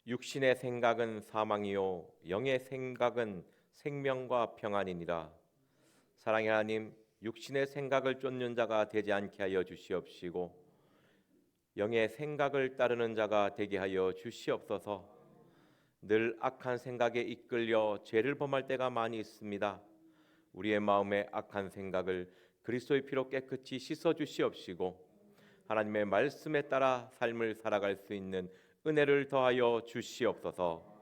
육신의 생각은 사망이요 영의 생각은 생명과 평안이니라. 사랑의 하나님, 육신의 생각을 쫓는 자가 되지 않게 하여 주시옵시고 영의 생각을 따르는 자가 되게 하여 주시옵소서. 늘 악한 생각에 이끌려 죄를 범할 때가 많이 있습니다. 우리의 마음의 악한 생각을 그리스도의 피로 깨끗이 씻어 주시옵시고 하나님의 말씀에 따라 삶을 살아갈 수 있는 은혜를 더하여 주시옵소서.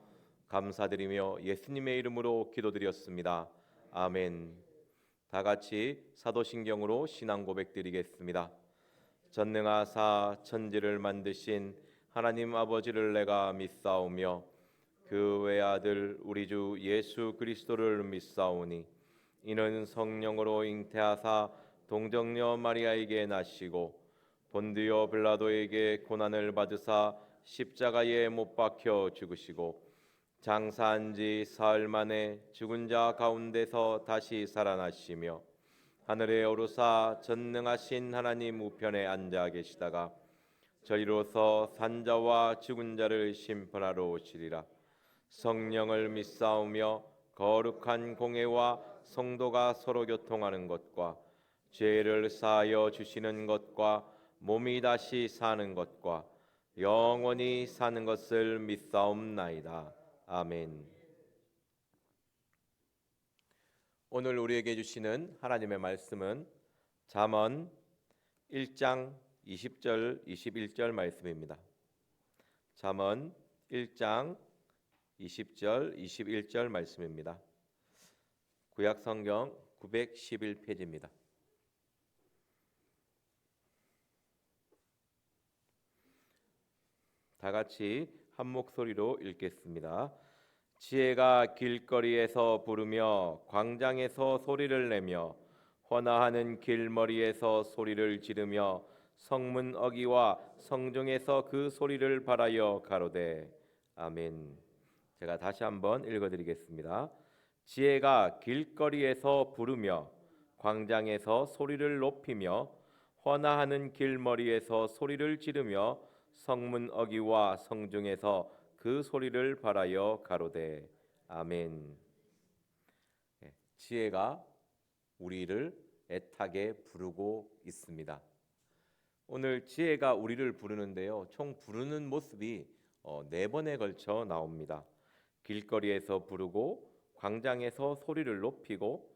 감사드리며 예수님의 이름으로 기도드렸습니다. 아멘. 다 같이 사도신경으로 신앙 고백드리겠습니다. 전능하사 천지를 만드신 하나님 아버지를 내가 믿사오며 그 외아들 우리 주 예수 그리스도를 믿사오니 이는 성령으로 잉태하사 동정녀 마리아에게 나시고 본디오 빌라도에게 고난을 받으사 십자가에 못 박혀 죽으시고 장사한 지 사흘 만에 죽은 자 가운데서 다시 살아나시며 하늘에 오르사 전능하신 하나님 우편에 앉아 계시다가 저리로서 산자와 죽은 자를 심판하러 오시리라. 성령을 믿사오며 거룩한 공회와 성도가 서로 교통하는 것과 죄를 사하여 주시는 것과 몸이 다시 사는 것과 영원히 사는 것을 믿사옵나이다. 아멘. 오늘 우리에게 주시는 하나님의 말씀은 잠언 1장 20절 21절 말씀입니다. 잠언 1장 20절 21절 말씀입니다. 구약 성경 911페이지입니다. 다 같이 한 목소리로 읽겠습니다. 지혜가 길거리에서 부르며 광장에서 소리를 내며 헌화하는 길머리에서 소리를 지르며 성문 어귀와 성중에서 그 소리를 발하여 가로되. 아멘. 제가 다시 한번 읽어드리겠습니다. 지혜가 길거리에서 부르며 광장에서 소리를 높이며 헌화하는 길머리에서 소리를 지르며 성문 어귀와 성중에서 그 소리를 발하여 가로되. 아멘. 지혜가 우리를 애타게 부르고 있습니다. 오늘 지혜가 우리를 부르는데요, 총 부르는 모습이 4번에 걸쳐 나옵니다. 길거리에서 부르고 광장에서 소리를 높이고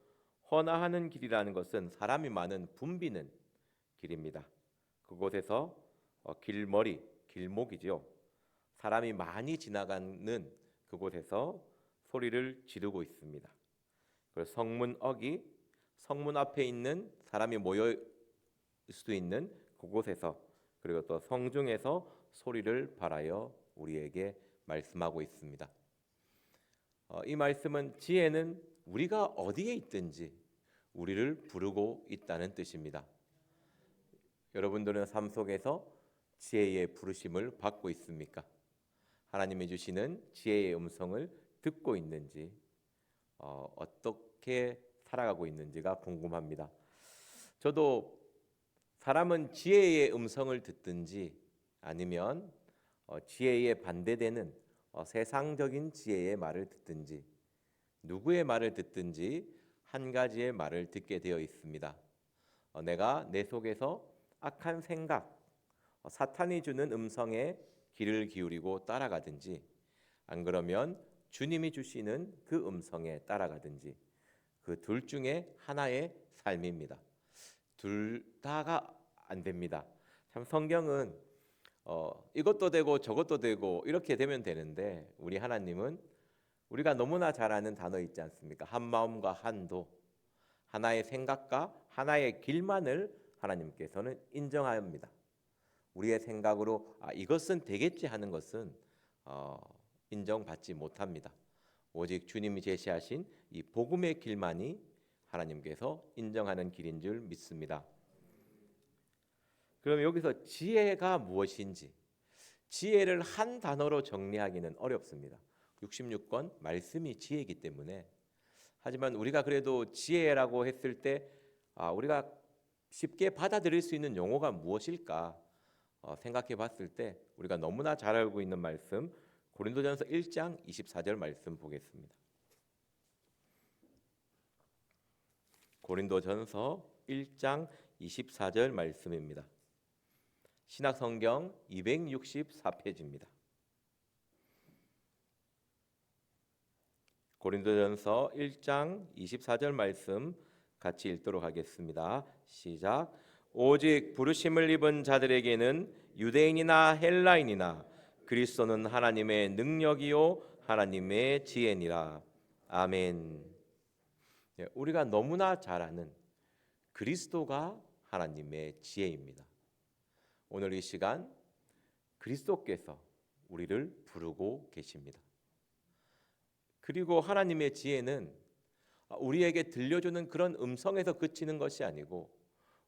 헌화하는 길이라는 것은 사람이 많은 붐비는 길입니다. 그곳에서 길머리, 길목이죠. 사람이 많이 지나가는 그곳에서 소리를 지르고 있습니다. 그리고 성문 어귀, 성문 앞에 있는 사람이 모여 있을 수 있는 그곳에서, 그리고 또 성중에서 소리를 발하여 우리에게 말씀하고 있습니다. 이 말씀은 지혜는 우리가 어디에 있든지 우리를 부르고 있다는 뜻입니다. 여러분들은 삶 속에서 지혜의 부르심을 받고 있습니까? 하나님이 주시는 지혜의 음성을 듣고 있는지, 어떻게 살아가고 있는지가 궁금합니다. 저도 사람은 지혜의 음성을 듣든지 아니면 지혜에 반대되는 세상적인 지혜의 말을 듣든지, 누구의 말을 듣든지 한 가지의 말을 듣게 되어 있습니다. 내가 내 속에서 악한 생각, 사탄이 주는 음성에 귀를 기울이고 따라가든지, 안 그러면 주님이 주시는 그 음성에 따라가든지, 그 둘 중에 하나의 삶입니다. 둘 다가 안 됩니다. 참 성경은 이것도 되고 저것도 되고 이렇게 되면 되는데, 우리 하나님은 우리가 너무나 잘 아는 단어 있지 않습니까? 한 마음과 한도, 하나의 생각과 하나의 길만을 하나님께서는 인정합니다. 우리의 생각으로 이것은 되겠지 하는 것은 인정받지 못합니다. 오직 주님이 제시하신 이 복음의 길만이 하나님께서 인정하는 길인 줄 믿습니다. 그럼 여기서 지혜가 무엇인지, 지혜를 한 단어로 정리하기는 어렵습니다. 66권 말씀이 지혜이기 때문에. 하지만 우리가 그래도 지혜라고 했을 때 우리가 쉽게 받아들일 수 있는 용어가 무엇일까 생각해 봤을 때, 우리가 너무나 잘 알고 있는 말씀, 고린도전서 1장 24절 말씀 보겠습니다. 고린도전서 1장 24절 말씀입니다. 신약성경 264페이지입니다. 고린도전서 1장 24절 말씀 같이 읽도록 하겠습니다. 시작. 오직 부르심을 입은 자들에게는 유대인이나 헬라인이나 그리스도는 하나님의 능력이요 하나님의 지혜니라. 아멘. 우리가 너무나 잘 아는 그리스도가 하나님의 지혜입니다. 오늘 이 시간 그리스도께서 우리를 부르고 계십니다. 그리고 하나님의 지혜는 우리에게 들려주는 그런 음성에서 그치는 것이 아니고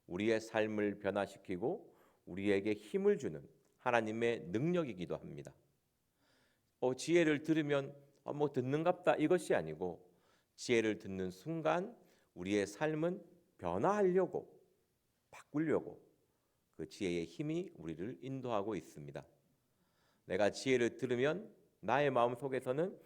우리의 삶을 변화시키고 우리에게 힘을 주는 하나님의 능력이기도 합니다. 지혜를 들으면 뭐 듣는갑다 이것이 아니고 지혜를 듣는 순간 우리의 삶은 변화하려고 바꾸려고 그 지혜의 힘이 우리를 인도하고 있습니다. 내가 지혜를 들으면 나의 마음 속에서는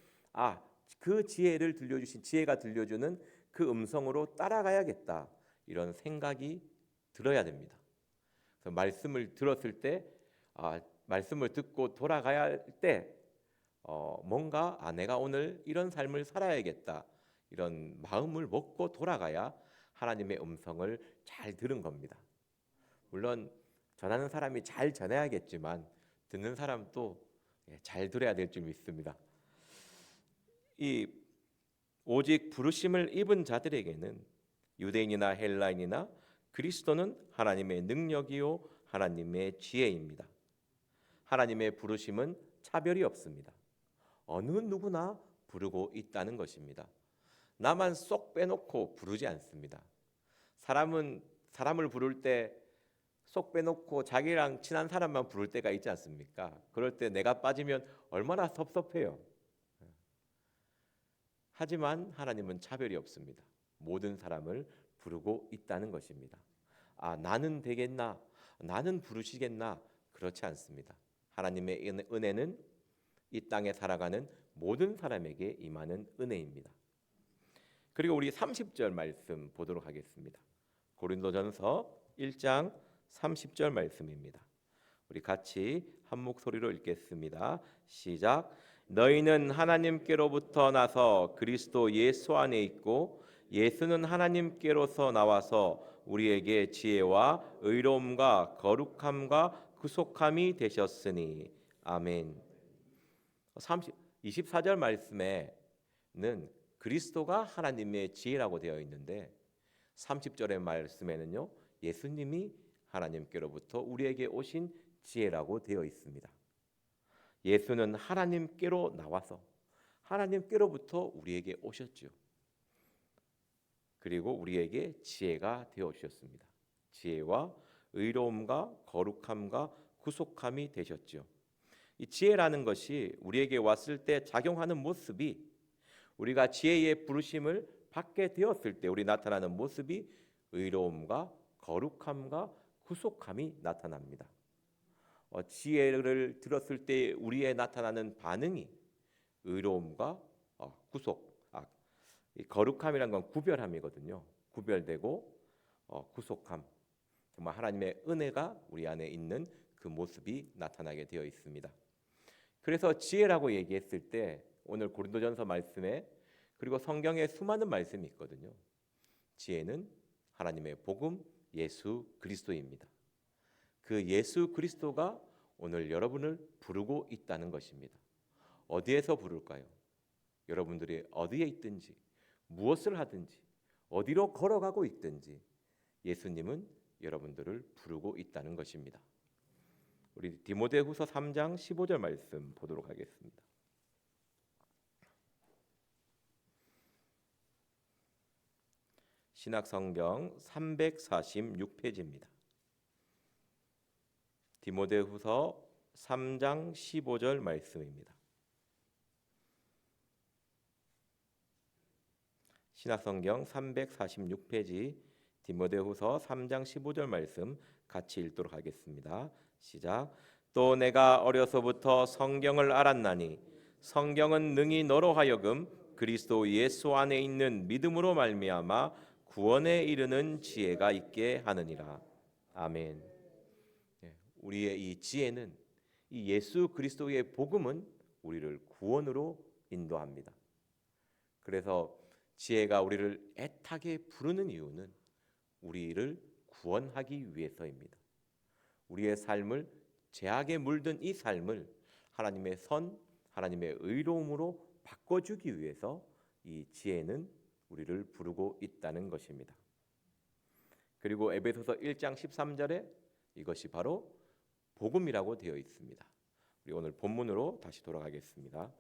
그 지혜를 들려주신 지혜가 들려주는 그 음성으로 따라가야겠다 이런 생각이 들어야 됩니다. 그래서 말씀을 들었을 때 말씀을 듣고 돌아가야 할 때 뭔가 내가 오늘 이런 삶을 살아야겠다 이런 마음을 먹고 돌아가야 하나님의 음성을 잘 들은 겁니다. 물론 전하는 사람이 잘 전해야겠지만 듣는 사람도 잘 들어야 될 줄 믿습니다. 이 오직 부르심을 입은 자들에게는 유대인이나 헬라인이나 그리스도는 하나님의 능력이요 하나님의 지혜입니다. 하나님의 부르심은 차별이 없습니다. 어느 누구나 부르고 있다는 것입니다. 나만 쏙 빼놓고 부르지 않습니다. 사람을 부를 때 쏙 빼놓고 자기랑 친한 사람만 부를 때가 있지 않습니까? 그럴 때 내가 빠지면 얼마나 섭섭해요. 하지만 하나님은 차별이 없습니다. 모든 사람을 부르고 있다는 것입니다. 나는 되겠나? 나는 부르시겠나? 그렇지 않습니다. 하나님의 은혜는 이 땅에 살아가는 모든 사람에게 임하는 은혜입니다. 그리고 우리 30절 말씀 보도록 하겠습니다. 고린도전서 1장 30절 말씀입니다. 우리 같이 한 목소리로 읽겠습니다. 시작. 너희는 하나님께로부터 나서 그리스도 예수 안에 있고 예수는 하나님께로서 나와서 우리에게 지혜와 의로움과 거룩함과 구속함이 되셨으니 아멘. 24절 말씀에는 그리스도가 하나님의 지혜라고 되어 있는데 30절의 말씀에는요 예수님이 하나님께로부터 우리에게 오신 지혜라고 되어 있습니다. 예수는 하나님께로 나와서 하나님께로부터 우리에게 오셨죠. 그리고 우리에게 지혜가 되어 주셨습니다. 지혜와 의로움과 거룩함과 구속함이 되셨죠. 이 지혜라는 것이 우리에게 왔을 때 작용하는 모습이 우리가 지혜의 부르심을 받게 되었을 때 우리 나타나는 모습이 의로움과 거룩함과 구속함이 나타납니다. 지혜를 들었을 때 우리의 나타나는 반응이 의로움과 이 거룩함이란 건 구별함이거든요. 구별되고 구속함, 정말 하나님의 은혜가 우리 안에 있는 그 모습이 나타나게 되어 있습니다. 그래서 지혜라고 얘기했을 때 오늘 고린도전서 말씀에 그리고 성경에 수많은 말씀이 있거든요. 지혜는 하나님의 복음 예수 그리스도입니다. 그 예수 그리스도가 오늘 여러분을 부르고 있다는 것입니다. 어디에서 부를까요? 여러분들이 어디에 있든지 무엇을 하든지 어디로 걸어가고 있든지 예수님은 여러분들을 부르고 있다는 것입니다. 우리 디모데후서 3장 15절 말씀 보도록 하겠습니다. 신약성경 346페이지입니다. 디모데후서 3장 15절 말씀입니다. 신약성경 346페이지 디모데후서 3장 15절 말씀 같이 읽도록 하겠습니다. 시작. 또 내가 어려서부터 성경을 알았나니 성경은 능히 너로 하여금 그리스도 예수 안에 있는 믿음으로 말미암아 구원에 이르는 지혜가 있게 하느니라. 아멘. 우리의 이 지혜는, 이 예수 그리스도의 복음은 우리를 구원으로 인도합니다. 그래서 지혜가 우리를 애타게 부르는 이유는 우리를 구원하기 위해서입니다. 우리의 삶을, 죄악에 물든 이 삶을 하나님의 선, 하나님의 의로움으로 바꿔주기 위해서 이 지혜는 우리를 부르고 있다는 것입니다. 그리고 에베소서 1장 13절에 이것이 바로 복음이라고 되어 있습니다. 우리 오늘 본문으로 다시 돌아가겠습니다.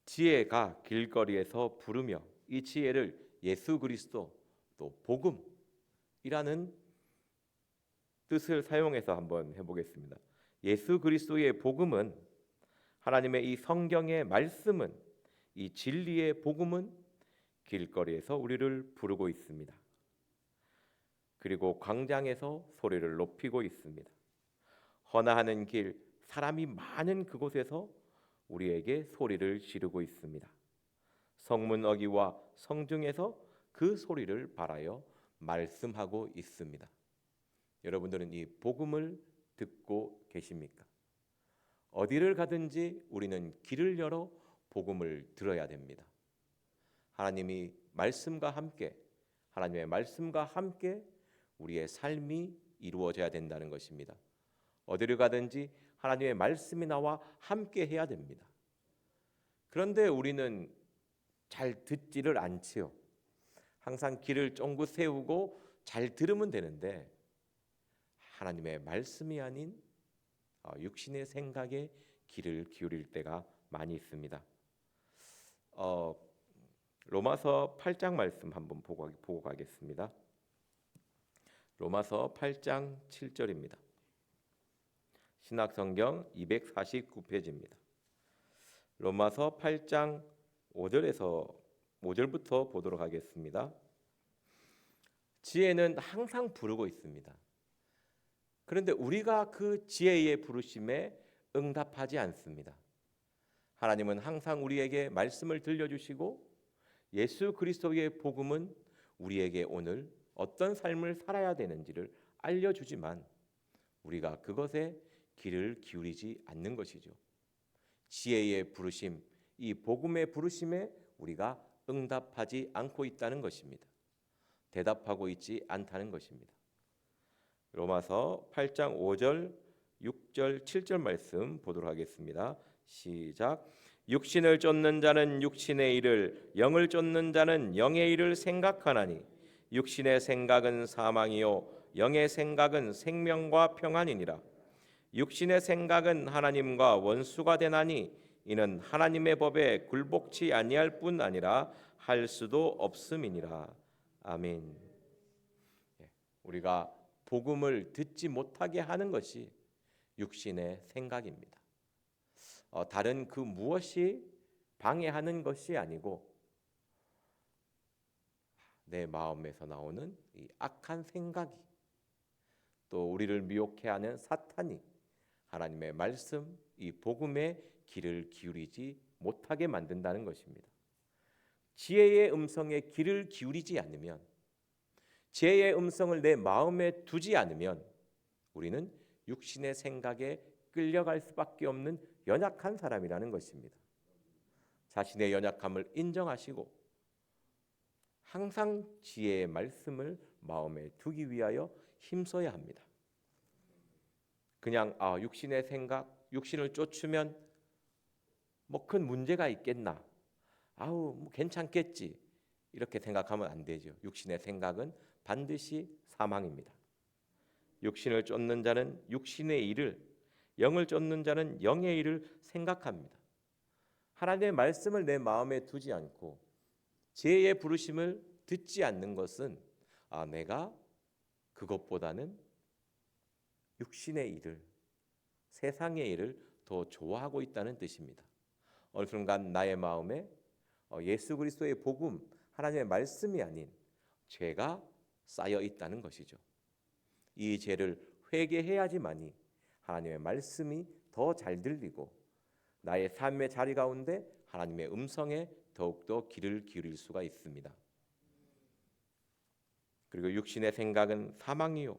지혜가 길거리에서 부르며, 이 지혜를 예수 그리스도 또 복음이라는 뜻을 사용해서 한번 해보겠습니다. 예수 그리스도의 복음은, 하나님의 이 성경의 말씀은, 이 진리의 복음은 길거리에서 우리를 부르고 있습니다. 그리고 광장에서 소리를 높이고 있습니다. 헌화하는 길, 사람이 많은 그곳에서 우리에게 소리를 지르고 있습니다. 성문 어귀와 성중에서 그 소리를 발하여 말씀하고 있습니다. 여러분들은 이 복음을 듣고 계십니까? 어디를 가든지 우리는 길을 열어 복음을 들어야 됩니다. 하나님의 말씀과 함께 우리의 삶이 이루어져야 된다는 것입니다. 어디를 가든지 하나님의 말씀이 나와 함께 해야 됩니다. 그런데 우리는 잘 듣지를 않지요. 항상 길을 쫑긋 세우고 잘 들으면 되는데 하나님의 말씀이 아닌 육신의 생각에 귀를 기울일 때가 많이 있습니다. 로마서 8장 말씀 한번 보고 가겠습니다. 로마서 8장 7절입니다. 신학성경 249페이지입니다. 로마서 8장 5절부터 보도록 하겠습니다. 지혜는 항상 부르고 있습니다. 그런데 우리가 그 지혜의 부르심에 응답하지 않습니다. 하나님은 항상 우리에게 말씀을 들려주시고 예수 그리스도의 복음은 우리에게 오늘 어떤 삶을 살아야 되는지를 알려주지만 우리가 그것에 귀를 기울이지 않는 것이죠. 지혜의 부르심, 이 복음의 부르심에 우리가 응답하지 않고 있다는 것입니다. 대답하고 있지 않다는 것입니다. 로마서 8장 5절, 6절, 7절 말씀 보도록 하겠습니다. 시작. 육신을 쫓는 자는 육신의 일을, 영을 쫓는 자는 영의 일을 생각하나니 육신의 생각은 사망이요 영의 생각은 생명과 평안이니라. 육신의 생각은 하나님과 원수가 되나니 이는 하나님의 법에 굴복치 아니할 뿐 아니라 할 수도 없음이니라. 아멘. 우리가 복음을 듣지 못하게 하는 것이 육신의 생각입니다. 다른 그 무엇이 방해하는 것이 아니고 내 마음에서 나오는 이 악한 생각이, 또 우리를 미혹해 하는 사탄이 하나님의 말씀, 이 복음에 귀를 기울이지 못하게 만든다는 것입니다. 지혜의 음성에 귀를 기울이지 않으면, 지혜의 음성을 내 마음에 두지 않으면 우리는 육신의 생각에 끌려갈 수밖에 없는 연약한 사람이라는 것입니다. 자신의 연약함을 인정하시고 항상 지혜의 말씀을 마음에 두기 위하여 힘써야 합니다. 그냥 육신의 생각, 육신을 쫓으면 뭐 큰 문제가 있겠나, 뭐 괜찮겠지, 이렇게 생각하면 안 되죠. 육신의 생각은 반드시 사망입니다. 육신을 쫓는 자는 육신의 일을, 영을 쫓는 자는 영의 일을 생각합니다. 하나님의 말씀을 내 마음에 두지 않고 지혜의 부르심을 듣지 않는 것은 내가 그것보다는 육신의 일을, 세상의 일을 더 좋아하고 있다는 뜻입니다. 어느 순간 나의 마음에 예수 그리스도의 복음, 하나님의 말씀이 아닌 죄가 쌓여 있다는 것이죠. 이 죄를 회개해야지만이 하나님의 말씀이 더 잘 들리고 나의 삶의 자리 가운데 하나님의 음성에 더욱더 귀를 기울일 수가 있습니다. 그리고 육신의 생각은 사망이요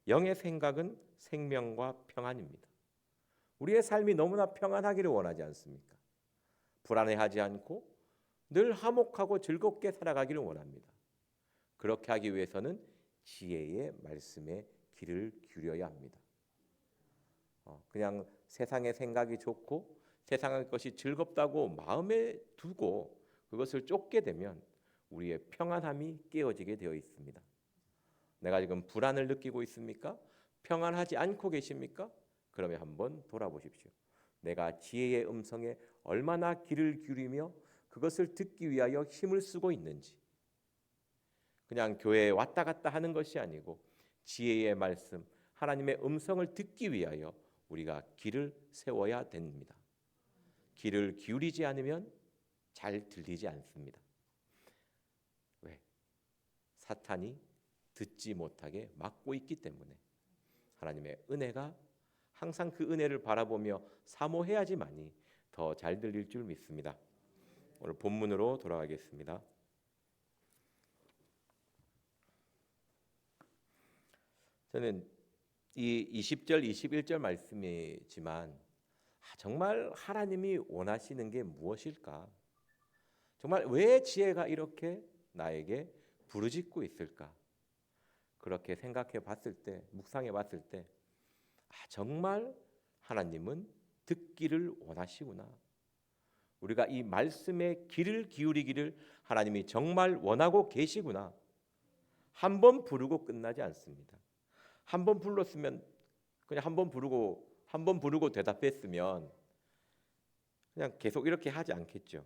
영의 생각은 생명과 평안입니다. 우리의 삶이 너무나 평안하기를 원하지 않습니까? 불안해하지 않고 늘 화목하고 즐겁게 살아가기를 원합니다. 그렇게 하기 위해서는 지혜의 말씀에 귀를 기울여야 합니다. 그냥 세상의 생각이 좋고 세상의 것이 즐겁다고 마음에 두고 그것을 쫓게 되면 우리의 평안함이 깨어지게 되어 있습니다. 내가 지금 불안을 느끼고 있습니까? 평안하지 않고 계십니까? 그러면 한번 돌아보십시오. 내가 지혜의 음성에 얼마나 귀를 기울이며 그것을 듣기 위하여 힘을 쓰고 있는지. 그냥 교회에 왔다 갔다 하는 것이 아니고 지혜의 말씀, 하나님의 음성을 듣기 위하여 우리가 귀를 세워야 됩니다. 귀를 기울이지 않으면 잘 들리지 않습니다. 왜? 사탄이 듣지 못하게 막고 있기 때문에 하나님의 은혜가 항상 그 은혜를 바라보며 사모해야지만이 더 잘 들릴 줄 믿습니다. 오늘 본문으로 돌아가겠습니다. 저는 이 20절, 21절 말씀이지만 정말 하나님이 원하시는 게 무엇일까? 정말 왜 지혜가 이렇게 나에게 부르짖고 있을까? 그렇게 생각해 봤을 때, 묵상해 봤을 때 정말 하나님은 듣기를 원하시구나. 우리가 이 말씀에 귀를 기울이기를 하나님이 정말 원하고 계시구나. 한 번 부르고 끝나지 않습니다. 한 번 불렀으면 그냥 한 번 부르고 대답했으면 그냥 계속 이렇게 하지 않겠죠.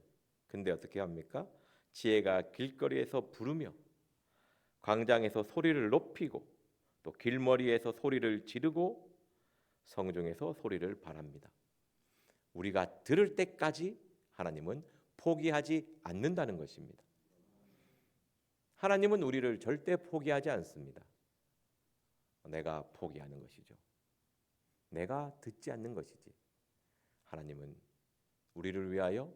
근데 어떻게 합니까? 지혜가 길거리에서 부르며 광장에서 소리를 높이고 또 길머리에서 소리를 지르고 성중에서 소리를 발합니다. 우리가 들을 때까지 하나님은 포기하지 않는다는 것입니다. 하나님은 우리를 절대 포기하지 않습니다. 내가 포기하는 것이죠. 내가 듣지 않는 것이지. 하나님은 우리를 위하여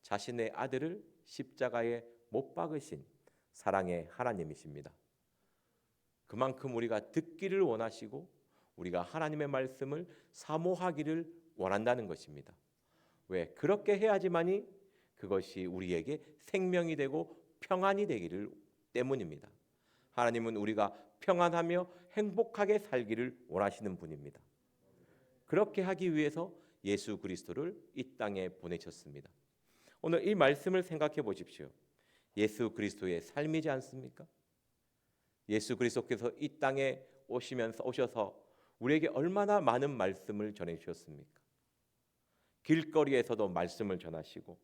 자신의 아들을 십자가에 못 박으신 사랑의 하나님이십니다. 그만큼 우리가 듣기를 원하시고 우리가 하나님의 말씀을 사모하기를 원한다는 것입니다. 왜? 그렇게 해야지만이 그것이 우리에게 생명이 되고 평안이 되기를 때문입니다. 하나님은 우리가 평안하며 행복하게 살기를 원하시는 분입니다. 그렇게 하기 위해서 예수 그리스도를 이 땅에 보내셨습니다. 오늘 이 말씀을 생각해 보십시오. 예수 그리스도의 삶이지 않습니까? 예수 그리스도께서 이 땅에 오셔서 우리에게 얼마나 많은 말씀을 전해 주셨습니까? 길거리에서도 말씀을 전하시고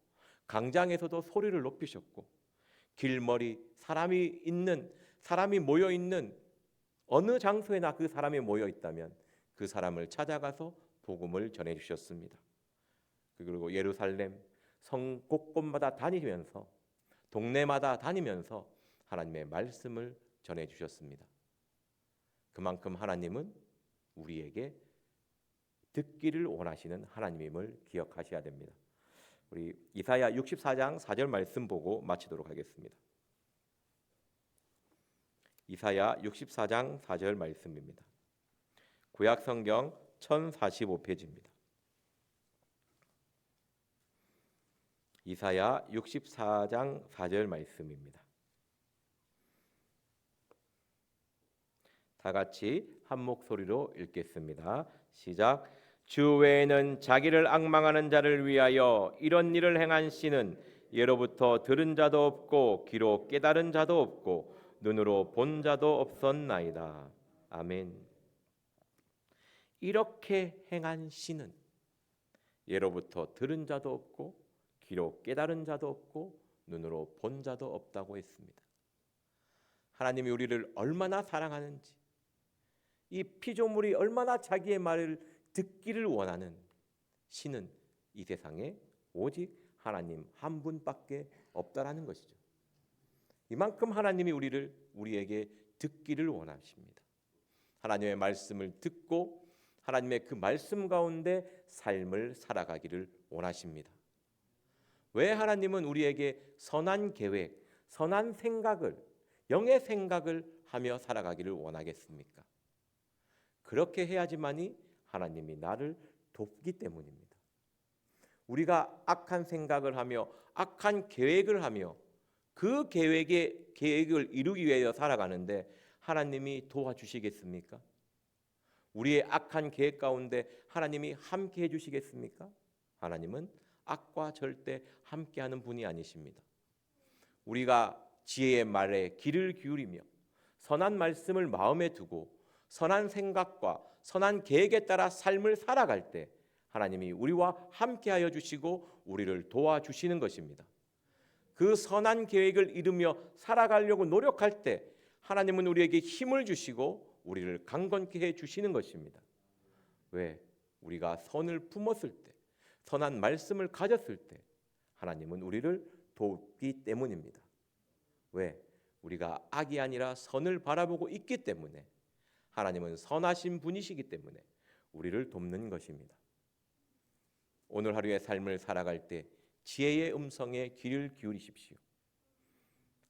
광장에서도 소리를 높이셨고 길머리 사람이 모여 있는 어느 장소에나 그 사람이 모여 있다면 그 사람을 찾아가서 복음을 전해 주셨습니다. 그리고 예루살렘 성 곳곳마다 다니면서 동네마다 다니면서 하나님의 말씀을 전해 주셨습니다. 그만큼 하나님은 우리에게 듣기를 원하시는 하나님임을 기억하셔야 됩니다. 우리 이사야 64장 4절 말씀 보고 마치도록 하겠습니다. 이사야 64장 4절 말씀입니다. 구약 성경 1045페이지입니다. 이사야 64장 4절 말씀입니다. 다 같이 한 목소리로 읽겠습니다. 시작. 주 외에는 자기를 앙망하는 자를 위하여 이런 일을 행한 씨는 예로부터 들은 자도 없고 귀로 깨달은 자도 없고 눈으로 본 자도 없었나이다. 아멘. 이렇게 행한 씨는 예로부터 들은 자도 없고 귀로 깨달은 자도 없고 눈으로 본 자도 없다고 했습니다. 하나님이 우리를 얼마나 사랑하는지, 이 피조물이 얼마나 자기의 말을 듣기를 원하는 신은 이 세상에 오직 하나님 한 분밖에 없다라는 것이죠. 이만큼 하나님이 우리에게 듣기를 원하십니다. 하나님의 말씀을 듣고 하나님의 그 말씀 가운데 삶을 살아가기를 원하십니다. 왜 하나님은 우리에게 선한 계획, 선한 생각을, 영의 생각을 하며 살아가기를 원하겠습니까? 그렇게 해야지만이 하나님이 나를 돕기 때문입니다. 우리가 악한 생각을 하며 악한 계획을 하며 그 계획을 이루기 위하여 살아가는데 하나님이 도와주시겠습니까? 우리의 악한 계획 가운데 하나님이 함께 해주시겠습니까? 하나님은 악과 절대 함께하는 분이 아니십니다. 우리가 지혜의 말에 귀를 기울이며 선한 말씀을 마음에 두고 선한 생각과 선한 계획에 따라 삶을 살아갈 때 하나님이 우리와 함께하여 주시고 우리를 도와주시는 것입니다. 그 선한 계획을 이루며 살아가려고 노력할 때 하나님은 우리에게 힘을 주시고 우리를 강건케 해 주시는 것입니다. 왜? 우리가 선을 품었을 때, 선한 말씀을 가졌을 때 하나님은 우리를 돕기 때문입니다. 왜? 우리가 악이 아니라 선을 바라보고 있기 때문에, 하나님은 선하신 분이시기 때문에 우리를 돕는 것입니다. 오늘 하루의 삶을 살아갈 때 지혜의 음성에 귀를 기울이십시오.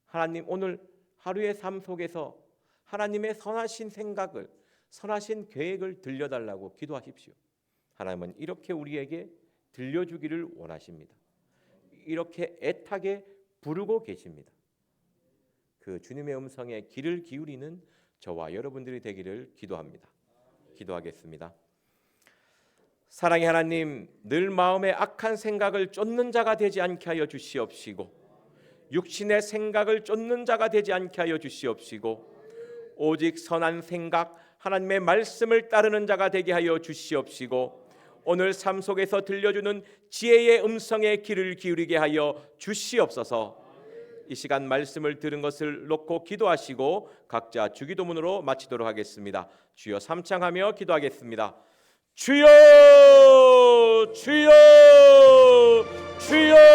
하나님, 오늘 하루의 삶 속에서 하나님의 선하신 생각을, 선하신 계획을 들려달라고 기도하십시오. 하나님은 이렇게 우리에게 들려주기를 원하십니다. 이렇게 애타게 부르고 계십니다. 그 주님의 음성에 귀를 기울이는 저와 여러분들이 되기를 기도합니다. 기도하겠습니다. 사랑의 하나님, 늘 마음에 악한 생각을 쫓는 자가 되지 않게 하여 주시옵시고, 육신의 생각을 쫓는 자가 되지 않게 하여 주시옵시고, 오직 선한 생각, 하나님의 말씀을 따르는 자가 되게 하여 주시옵시고, 오늘 삶 속에서 들려주는 지혜의 음성에 귀를 기울이게 하여 주시옵소서. 이 시간 말씀을 들은 것을 놓고 기도하시고 각자 주기도문으로 마치도록 하겠습니다. 주여, 삼창하며 기도하겠습니다. 주여, 주여, 주여.